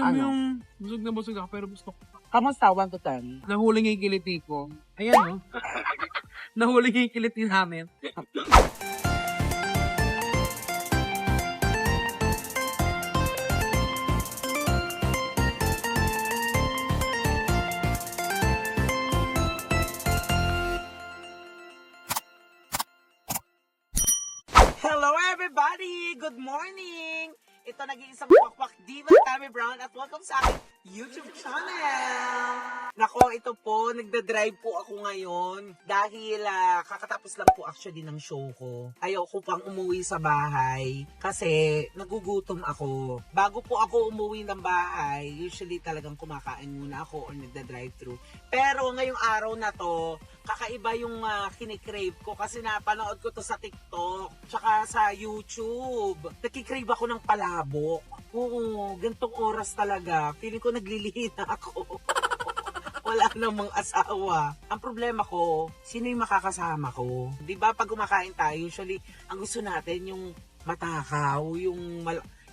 Alam mo Ano? yung busog na busog ako pero gusto ko. Kamusta? 1 to 10? Nahuli nga yung kiliti ko. Ayan o. Nahuli nga yung kiliti namin. Hello everybody! Good morning! Ito nag-iisang Wakwak Diva, Tammy Brown at welcome sa aking YouTube channel! Nako, ito po, nagda-drive po ako ngayon dahil kakatapos lang po actually ng show ko. Ayoko pang umuwi sa bahay kasi nagugutom ako. Bago po ako umuwi ng bahay, usually talagang kumakain muna ako or nagda-drive-thru. Pero ngayong araw na to, kakaiba yung kinikrave ko kasi napanood ko to sa TikTok tsaka sa YouTube. Nakikrave ako ng palabok. Oo, gantong oras talaga. Feeling ko naglilihi na ako. Wala namang asawa. Ang problema ko, sino yung makakasama ko? 'Di ba pag kumakain tayo, usually ang gusto natin yung matakaw, yung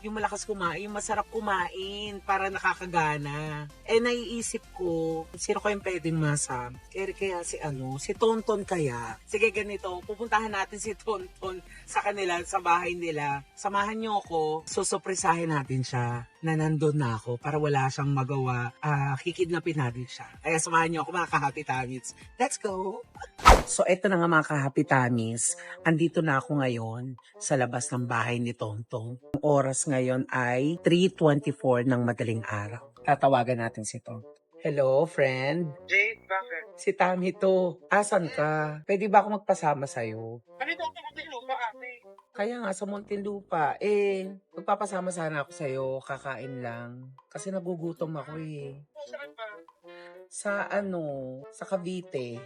malakas kumain, yung masarap kumain para nakakagana. Eh naiisip ko, sino kayong pwedeng masa? Kaya si Tonton kaya. Sige ganito, pupuntahan natin si Tonton sa kanila, sa bahay nila. Samahan niyo ako, susupresahin natin siya na nandun na ako para wala siyang magawa. Kikidnapin natin siya. Kaya samahan niyo ako mga ka-Happy Tammys. Let's go! So eto na nga mga ka-Happy Tammys. Andito na ako ngayon sa labas ng bahay ni Tonton. Ang oras ngayon ay 3:24 ng madaling araw. Tatawagan natin si Tonton. Hello, friend? Jade, bakit? Si Tammy to. Asan ka? Pwede ba ako magpasama sa'yo? Ganito ako lupa ate. Kaya nga sa Muntinlupa, magpapasama sana ako sa'yo, kakain lang. Kasi nagugutom ako eh. Saan ba? Sa Cavite.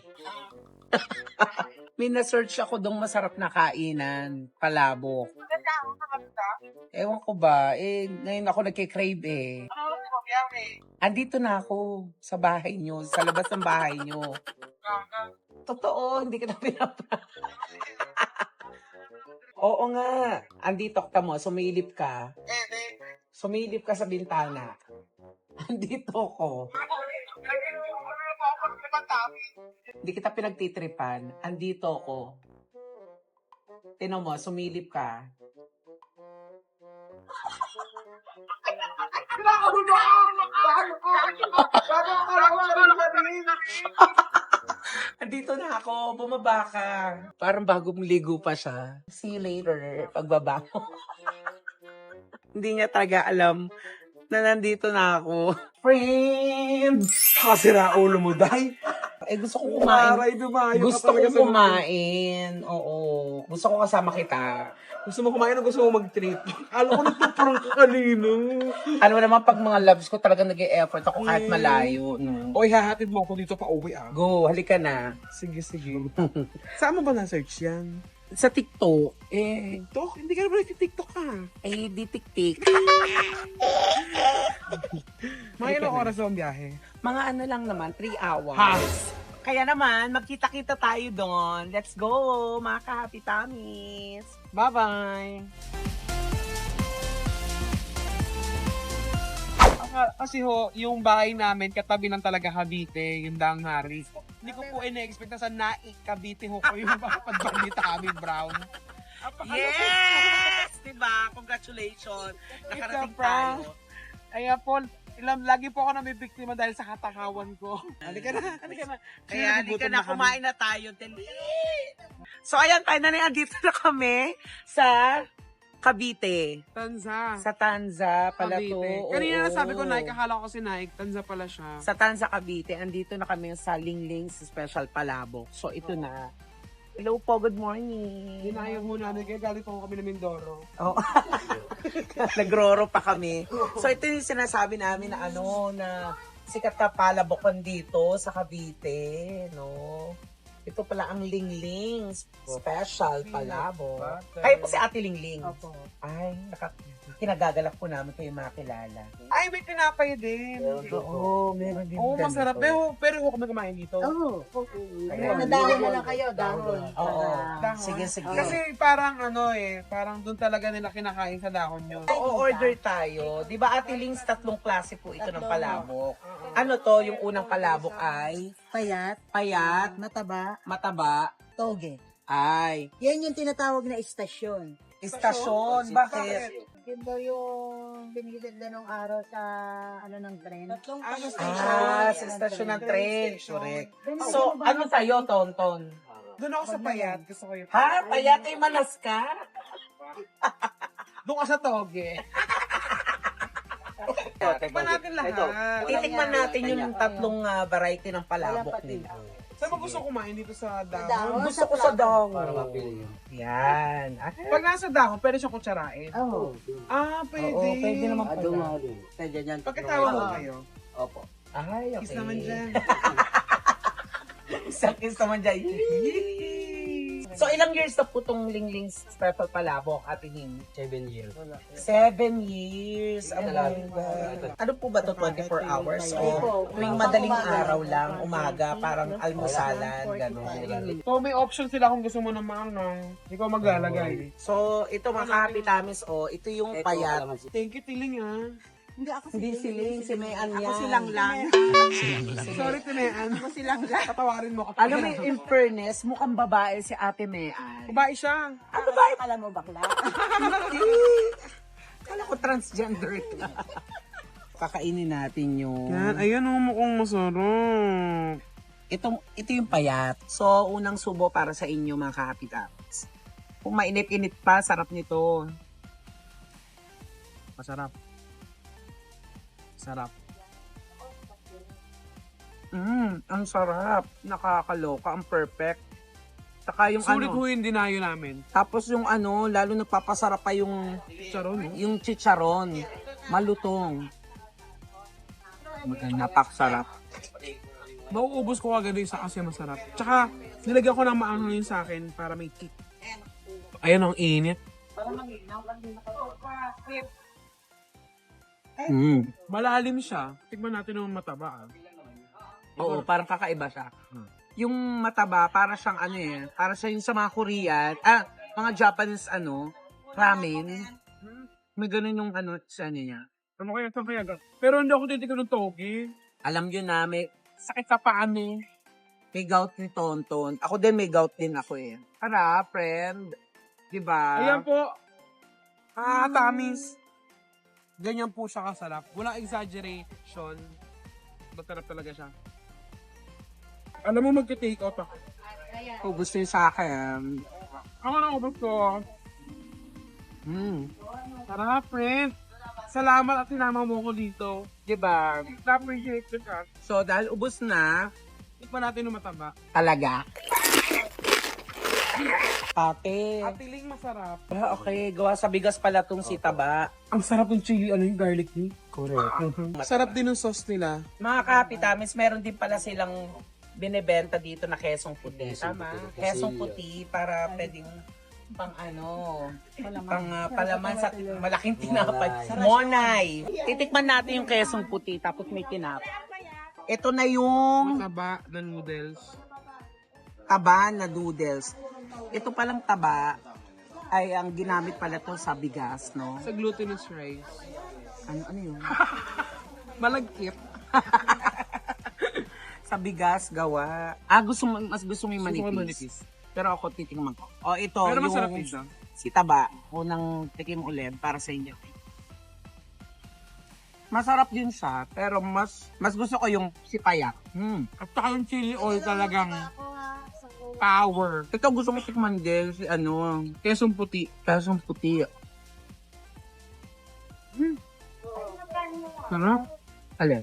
May na-search ako dong masarap na kainan, palabok. Ganda ako sa kanta. Ewan ko ba, ngayon ako nagkikrave eh. Ano ako biyahe? Andito na ako sa bahay nyo, sa labas ng bahay nyo. Totoo, hindi kita pinapa. Oo nga, andito ka mo, sumilip ka. Sumilip ka sa bintana. Andito ko. Hindi kita pinagtitripan. Andito ko. Tinan mo, sumilip ka. Andito na ako, bumaba ka. Parang bago mong ligo pa siya. See you later, pagbaba mo. Hindi niya talaga alam na nandito na ako. Friends! Kasira ulo mo, day. Gusto ko kumain. Gusto ko sa kumain. Oo. Gusto ko kasama kita. Gusto mo kumain o gusto mo mag-treat? Alam ko nagpaprank ka kanino. Ano naman pag mga loves ko talaga nag-e-effort ako kahit malayo. No? O ihahatid mo ako dito pa uwi ah. Go, halika na. Sige, sige. Saan mo ba na-search yan? Sa TikTok, TikTok? Hindi ka naman nag-TikTok ka. di tik-tik. Mga ilang oras na ang biyahe? Mga ano lang naman, 3 hours. Ha? Kaya naman, magkita-kita tayo doon. Let's go, mga ka-Happy Tammys. Bye-bye! Kasi ho, yung bahay namin, katabi ng talaga Cavite, yung Daang Hari. Hindi ko po ina-expect na sa Naik, Cavite ho ko yung padbag ni Tammy Brown. Yes! Diba? Congratulations. Nakarating tayo. Kaya po, lagi po ako namibiktima dahil sa katakawan ko. Halika na, halika na. Kaya halika na, kumain na tayo. So ayan, finally, andito na kami sa Cavite. Tanza. Sa Tanza pala to. Cavite. Kanina Oo. nasabi ko Nike, akala ko si Nike, Tanza pala siya. Sa Tanza, Cavite. Andito na kami sa Lingling Special Palabok. So ito na. Hello po, good morning. Hinayang mo namin, kaya galit po kami ng Mindoro. Oh. Nagroro pa kami. So ito yung sinasabi namin na na sikat na palabokon dito sa Cavite, no? Ito pala ang Lingling Special Palabok. Butter. Kayo po si Ate Lingling. Opo. Ay, kinagagalak po namin kayo makilala. Ay, may tinapay din. Oo, meron din. Oo, ganito. masarap. Pero kami kumain dito. Oo. Ayan. Nadahon na lang kayo, dahon. Oo. Dahon. Sige, sige. Kasi parang parang doon talaga nila kinakain sa dahon nyo. O-order tayo. Di ba Ate Lings, tatlong klase po ito ng palabok. Ano to, yung unang palabok ay Payat, payat, mataba, mataba, toge. ay Yan yung tinatawag na istasyon. istasyon. Bakit? Yun daw yung binigyan na nung araw sa ng tren. Tatlong Ah, sa istasyon ng tren. Correct. So, ano tayo, Tonton? Doon ako sa payat. Gusto ko yung Ha? Payat ay manas ka? Doon ka sa toge. Tikman natin lahat. Titikman natin yung tatlong variety ng palabok nila. Saan mo gusto kumain dito sa dahon? dahon. Gusto ko sa dahon. Yan. Pag nasa dahon, pwede siya kutsarain. Oo. Ah, pwede. Oo, pwede naman pala. Pwede dyan. Pagkatawag ko kayo. Opo. Ay, okay. Kiss naman dyan. Isang kiss naman dyan. So, ilang years na po itong Lingling Special Palabok, Ate Him? 7 years. 7 years. Oh my God. Ano po ba ito? 24 hours? O tuwing madaling araw lang, umaga, parang almusalan, gano'n. So, may option sila kung gusto mo ng maangang. Hindi ko maglalagay. So, ito mga kapitamis, ito yung payat. Thank you, Tiling, ah. Hindi siling, si Mayan yan. Ako silang lang. Sorry, Tinean. Ako silang lang. Tatawarin mo ako. Alam mo, in fairness, mukhang babae si Ate Mayan. Babae siya. Ano ba? Alam mo bakla? Kala ko transgender ka. Kakainin natin yung... ayan o, mukhang masarap. Ito yung payat. So, unang subo para sa inyo mga kapitamis. Kung mainit-init pa, sarap nito. Masarap. Sarap. Ang sarap. Nakakaloka. Ang perfect. Saka yung Sulit ho yung dinayo namin. tapos yung lalo nagpapasarap pa yung Charon, no? yung chicharon. Malutong. Napakasarap. Mauubos ko agad yung isa kasi masarap. Tsaka, nilagyan ko ng maanghang yun sa akin para may kick. Ayan ang init. Malalim siya. Tignan natin yung mataba. Oo, parang kakaiba siya. Yung mataba, para siyang para siya yung sa mga Korean, mga Japanese ramen. May ganun yung sa niya. Ano kaya ito kaya? Pero hindi ako titigil ng togi. Alam nyo na, may Sakit sa paan eh. gout ni Tonton. Ako din, may gout din ako eh. Tara, friend. Diba? Ayan po. Tamis. Ganyan po siya kasarap. Walang exaggeration. Masarap talaga siya. Alam mo, magka-take out ako. Kung gusto nyo sa akin. Ako na ubos ko. Tara, friend. Salamat at sinama mo ko dito. Diba? Na-appreciate ko siya. So, dahil ubos na, Tikman natin yung mataba. talaga. Ate. At tiling masarap. Okay, gawa sa bigas pala tong si Taba. Ang sarap ng chili, yung garlic niya. Correct. Sarap din yung sauce nila. Mga kapitamis, meron din pala silang binebenta dito na kesong puti. Tama. Kesong puti para pwedeng pang palaman sa malaking tinapay. Monay. Titikman natin yung kesong puti tapos may tinapay. Ito na yung Mataba na noodles. taba na noodles. Ito palang taba ay ang ginamit pala to sa bigas, no? Sa glutinous rice. Ano yun? Malagkit. Sa bigas gawa. Mas gusto mo yung Gusto ko manipis. Pero ako titingnan ko. O ito, Pero yung masarap ito. si Taba. Unang tikim ulit para sa inyo. Masarap din siya, pero mas gusto ko yung si Payak. At saka yung chili oil talagang power. Ito gusto ko tikman din si Kesong puti. kasong puti. Sarap. Alin?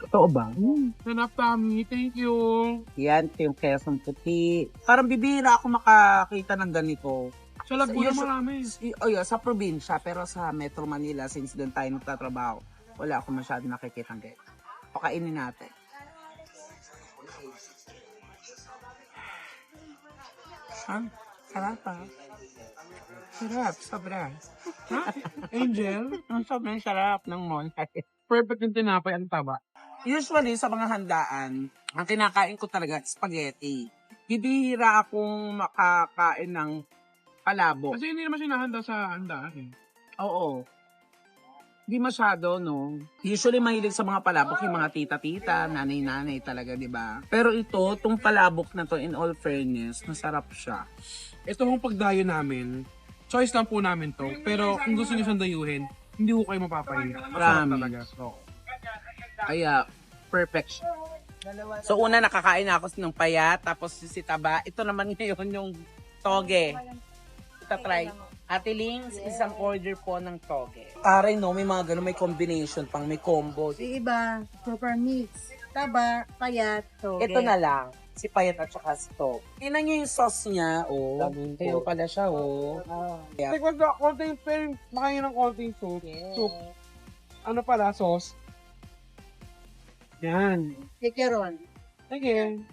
Totoo ba? Sarap, Tami. Thank you. Yan, ito yung kesong puti. Parang bibira ako makakita ng ganito. Sa Laguna Yes, marami. Sa probinsya, pero sa Metro Manila, since doon tayo nagtatrabaho, wala ako masyado nakikita ng ganito. Pakainin natin. Sarap ha. Sarap, sobra. Ha? Angel? Ang sobrang sarap ng monhay. Perfect yung tinapay ang taba. Usually, sa mga handaan, ang kinakain ko talaga, spaghetti. Bibihira akong makakain ng palabok. Kasi hindi naman sinahanda sa handaan eh. Oo. Hindi masyado, no? Usually, mahilig sa mga palabok yung mga tita-tita, nanay-nanay talaga, di ba? Pero ito, tong palabok na to, in all fairness, masarap siya. Ito hong pagdayo namin, choice lang po namin to. Pero kung gusto niyo siyang dayuhin, hindi ko kayo mapapahiya. Masarap Promise. talaga. So, Kaya, perfect siya. So, una nakakain na ako ng payat, tapos si Taba. Ito naman ngayon yung toge. Try. Ate Lings, isang order po ng toge. Taray no, may mga ganun, may combination pang, may combo. Yung iba, super mix. Taba, payat, toge. Ito na lang, si payat at saka si toge. Tingnan nyo yung sauce niya, oh. Tayo pala siya, oh. Yeah. take the konting film, makain ng konting soup. Soup. Ano pala, sauce? Yan. Chicharon. Sige.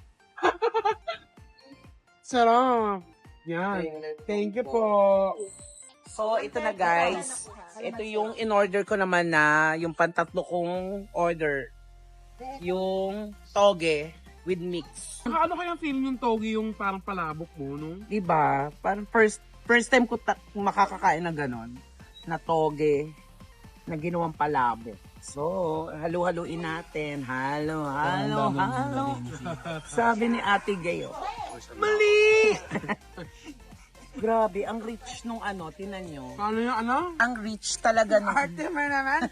Sarap. Yan. Thank you po. So, ito na guys. Ito yung in-order ko naman na yung pantatlo kong order. Yung toge with mix. Ano kaya feeling yung togi yung parang palabok mo, no? Diba? Parang first time ko makakakain ng ganon. Na toge na ginawang palabok. So, halu-haluin natin. Halo. Sabi ni Ate Gayo. Mali! Grabe, ang rich nung ano, tinan nyo. Paano yung ano? Ang rich talaga nung... mo naman.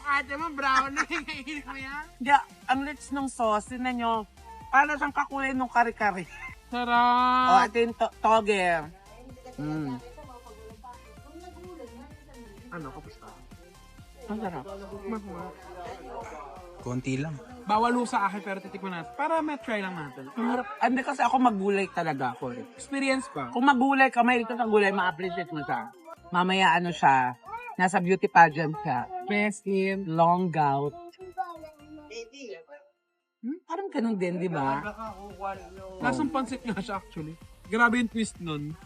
Ate mo, brown na hikainin ko yan. Yeah, ang rich nung sauce, tinan nyo. Para siyang kakulay nung kare-kare. O, Sarap. ito yung toge. Mm. Ano, kapusta? Ang sarap. Konti lang. Bawal ho sa akin pero titikman natin. Para try lang natin. Ang harap. Hindi kasi ako magulay talaga ako. Experience pa. Kung magulay ka, may sa gulay, ma-appreciate mo siya. Mamaya ano siya, nasa beauty pageant siya. Best in. Long gout. Parang ganun din, di ba? Lasang pansit nga siya actually. Grabe yung twist nun.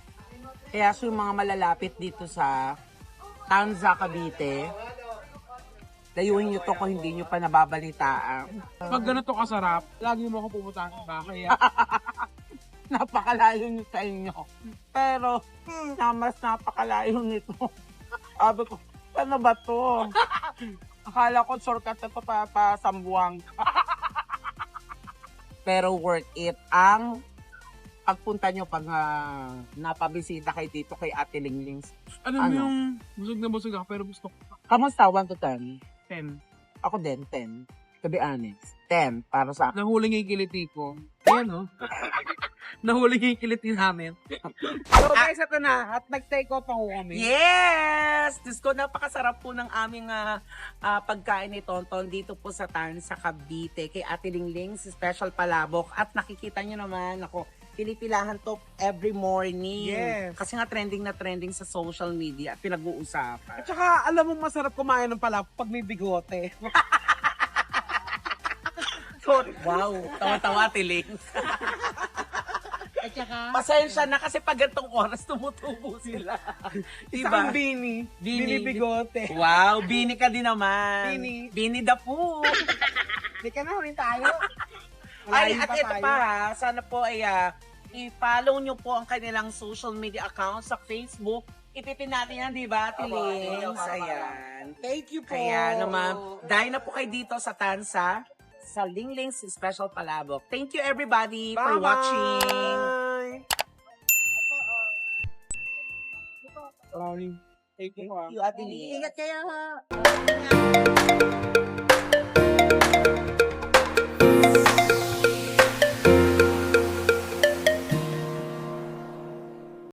Kaya so yung mga malalapit dito sa Tanza, Cavite, dayuhin nyo to kung hindi nyo pa nababalitaan. Pag ganito kasarap, lagi mo ako pupuntahan ba? Kaya, Napakalayo nyo sa inyo. Pero, mas napakalayo nito. Sabi ko, ano ba to? Akala ko shortcut na to pa Sambuang. Pero worth it ang pagpunta nyo pag napabisita kayo dito kay Ate Linglings. ano mo yung busog na busog ako pero gusto ko Kamusta? 1 to 10? 10. Ako din, 10. To be honest. 10 para sa akin. Nahuli nga yung kiliti ko. Ayan o. Nahuli nga yung kiliti namin. So guys, ito na. At nag-take out ako kami. Yes! Diyos ko, napakasarap po ng aming pagkain ni Tonton dito po sa Tanza, Cavite. Kay Ate Linglings, special palabok. At nakikita nyo naman, ako, pinipilahan to every morning. Yes. Kasi nga trending na trending sa social media at pinag-uusapan. At saka, alam mo, masarap kumain ng palabok pag may bigote. Wow, tawa-tawa, Ate Linglings. At saka, Pasensya na kasi pag gantong oras tumutubo sila. Isang Diba? bini. Bini. Bini bigote. Wow, bini ka din naman. Bini. Bini the food. Di ka na rin tayo. Ay, Malayo at pa ito tayo. pa ha, sana po ay i-follow nyo po ang kanilang social media accounts sa Facebook. Ipipin natin yan, di ba, Ate Links? Ayan. Thank you po. Kaya naman, dahil na po kayo dito sa Tanza, sa Linglings Special Palabok. Thank you everybody for watching. Maraming thank you po. Thank you, Ate Links. ingat kayo ha.